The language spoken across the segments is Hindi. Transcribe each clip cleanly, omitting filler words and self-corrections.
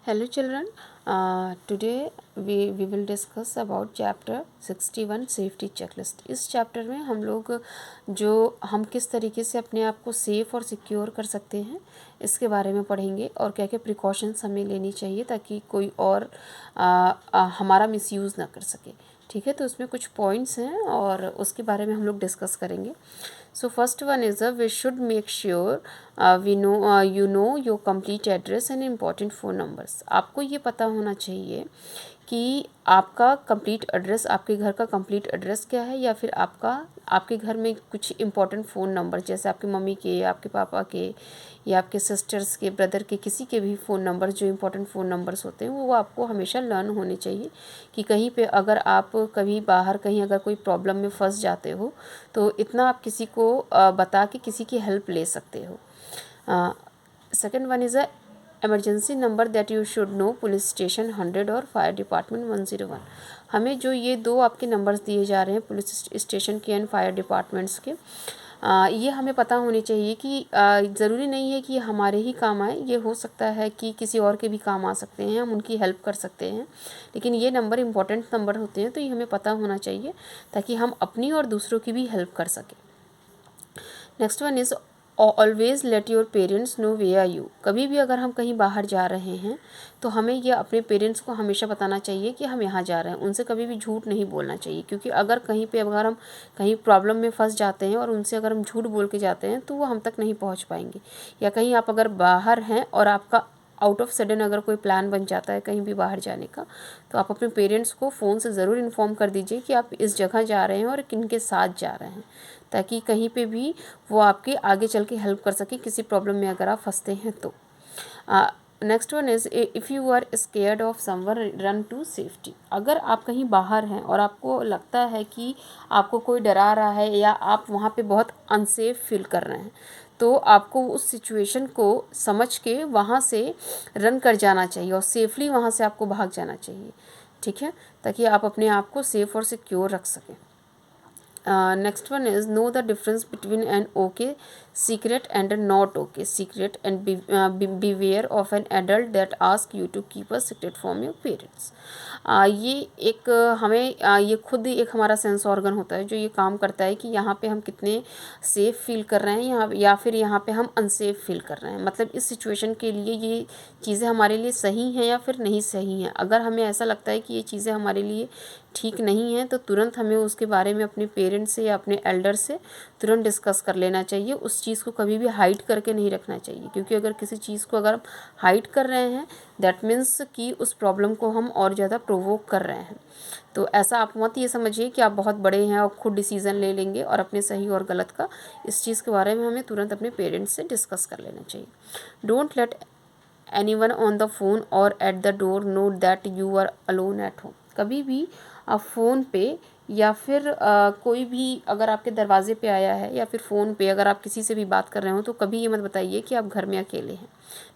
Hello children, today we will discuss about chapter 61 safety checklist। इस चैप्टर में हम लोग हम किस तरीके से अपने आप को सेफ़ और सिक्योर कर सकते हैं इसके बारे में पढ़ेंगे और क्या क्या प्रिकॉशंस हमें लेनी चाहिए ताकि कोई और हमारा मिसयूज़ ना कर सके। ठीक है, तो उसमें कुछ पॉइंट्स हैं और उसके बारे में हम लोग डिस्कस करेंगे। So first one is we should make sure you know your complete address and important phone numbers. आपको ये पता होना चाहिए कि आपका कंप्लीट एड्रेस, आपके घर का कंप्लीट एड्रेस क्या है, या फिर आपके घर में कुछ इम्पॉर्टेंट फ़ोन नंबर जैसे आपकी मम्मी के, आपके पापा के, या आपके सिस्टर्स के, ब्रदर के, किसी के भी फ़ोन नंबर जो इम्पोर्टेंट फ़ोन नंबर्स होते हैं वो आपको हमेशा लर्न होने चाहिए कि कहीं पे अगर आप कभी बाहर कहीं अगर कोई प्रॉब्लम में फंस जाते हो तो इतना आप किसी को बता के किसी की हेल्प ले सकते हो। Second one is a emergency number that you should know, police station 100 और फायर डिपार्टमेंट 101। हमें जो ये दो आपके नंबर्स दिए जा रहे हैं पुलिस स्टेशन के एंड फायर डिपार्टमेंट्स के, ये हमें पता होनी चाहिए कि ज़रूरी नहीं है कि हमारे ही काम आए, ये हो सकता है कि किसी और के भी काम आ सकते हैं, हम उनकी हेल्प कर सकते हैं, लेकिन ये नंबर इम्पोर्टेंट नंबर होते हैं तो ये हमें पता होना चाहिए ताकि हम अपनी और दूसरों की भी हेल्प कर सकें। Next one is always let your parents know where are you. कभी भी अगर हम कहीं बाहर जा रहे हैं तो हमें यह अपने पेरेंट्स को हमेशा बताना चाहिए कि हम यहाँ जा रहे हैं। उनसे कभी भी झूठ नहीं बोलना चाहिए, क्योंकि अगर हम कहीं प्रॉब्लम में फंस जाते हैं और उनसे अगर हम झूठ बोल के जाते हैं तो वो हम तक नहीं पहुँच पाएंगे। या कहीं आप अगर बाहर हैं और आपका आउट ऑफ सडन अगर कोई प्लान बन जाता है कहीं भी बाहर जाने का, तो आप अपने पेरेंट्स को फ़ोन से ज़रूर इन्फॉर्म कर दीजिए कि आप इस जगह जा रहे हैं और किन के साथ जा रहे हैं, ताकि कहीं पे भी वो आपके आगे चल के हेल्प कर सके किसी प्रॉब्लम में अगर आप फंसते हैं तो। Next one is if you are scared of someone run to safety. अगर आप कहीं बाहर हैं और आपको लगता है कि आपको कोई डरा रहा है या आप वहाँ पे बहुत अनसेफ फील कर रहे हैं, तो आपको उस सिचुएशन को समझ के वहाँ से रन कर जाना चाहिए और सेफली वहाँ से आपको भाग जाना चाहिए। ठीक है, ताकि आप अपने आप को सेफ़ और सिक्योर रख सकें। Next one is know the difference between an okay secret and a not okay secret, and beware of an adult that asks you to keep a secret from your parents। ये एक हमें ये खुद ही एक हमारा सेंस ऑर्गन होता है जो ये काम करता है कि यहाँ पे हम कितने सेफ़ फील कर रहे हैं यहाँ, या फिर यहाँ पे हम अनसेफ फील कर रहे हैं। मतलब इस सिचुएशन के लिए ये चीज़ें हमारे लिए सही हैं या फिर नहीं सही हैं। अगर हमें ऐसा लगता है कि ये चीज़ें हमारे लिए ठीक नहीं हैं तो तुरंत हमें उसके बारे में अपने पेरेंट्स से या अपने एल्डर से तुरंत डिस्कस कर लेना चाहिए। उस चीज़ को कभी भी हाइड करके नहीं रखना चाहिए, क्योंकि अगर किसी चीज़ को अगर हम हाइड कर रहे हैं दैट मीन्स कि उस प्रॉब्लम को हम और ज़्यादा प्रोवोक कर रहे हैं। तो ऐसा आप मत ये समझिए कि आप बहुत बड़े हैं और खुद डिसीज़न ले लेंगे और अपने सही और गलत का। इस चीज़ के बारे में हमें तुरंत अपने पेरेंट्स से डिस्कस कर लेना चाहिए। Don't let anyone on the phone और at the door know that you are alone at home. कभी भी आप फ़ोन पे या फिर कोई भी अगर आपके दरवाजे पे आया है या फिर फ़ोन पे अगर आप किसी से भी बात कर रहे हो तो कभी ये मत बताइए कि आप घर में अकेले हैं।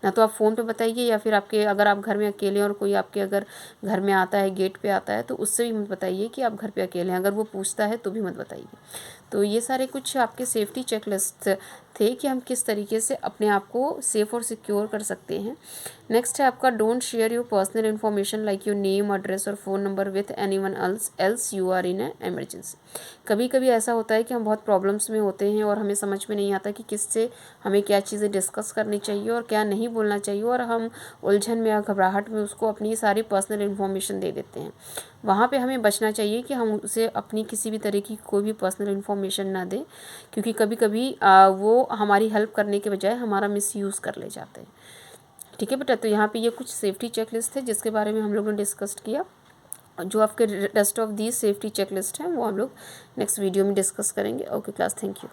ना तो आप फ़ोन पे बताइए, या फिर अगर आप घर में अकेले हैं और कोई आपके अगर घर में आता है, गेट पे आता है, तो उससे भी मत बताइए कि आप घर पे अकेले हैं। अगर वो पूछता है तो भी मत बताइए। तो ये सारे कुछ आपके सेफ्टी चेकलिस्ट थे कि हम किस तरीके से अपने आप को सेफ़ और सिक्योर कर सकते हैं। नेक्स्ट है आपका don't share your personal information like your name, address और phone number with anyone else you are in a emergency. कभी कभी ऐसा होता है कि हम बहुत प्रॉब्लम्स में होते हैं और हमें समझ में नहीं आता कि किससे हमें क्या चीज़ें डिस्कस करनी चाहिए और क्या नहीं बोलना चाहिए, और हम उलझन में या घबराहट में उसको अपनी सारी पर्सनल इन्फॉर्मेशन दे देते हैं। वहाँ पे हमें बचना चाहिए कि हम उसे अपनी किसी भी तरह की कोई भी पर्सनल इन्फॉर्मेशन ना दें, क्योंकि कभी कभी वो हमारी हेल्प करने के बजाय हमारा मिसयूज़ कर ले जाते हैं। ठीक है बेटा, तो यहाँ पे ये कुछ सेफ्टी चेकलिस्ट थे जिसके बारे में हम लोगों ने डिस्कस किया। जो आपके rest of the safety checklist हैं वो हम लोग नेक्स्ट वीडियो में डिस्कस करेंगे। Okay class, thank you.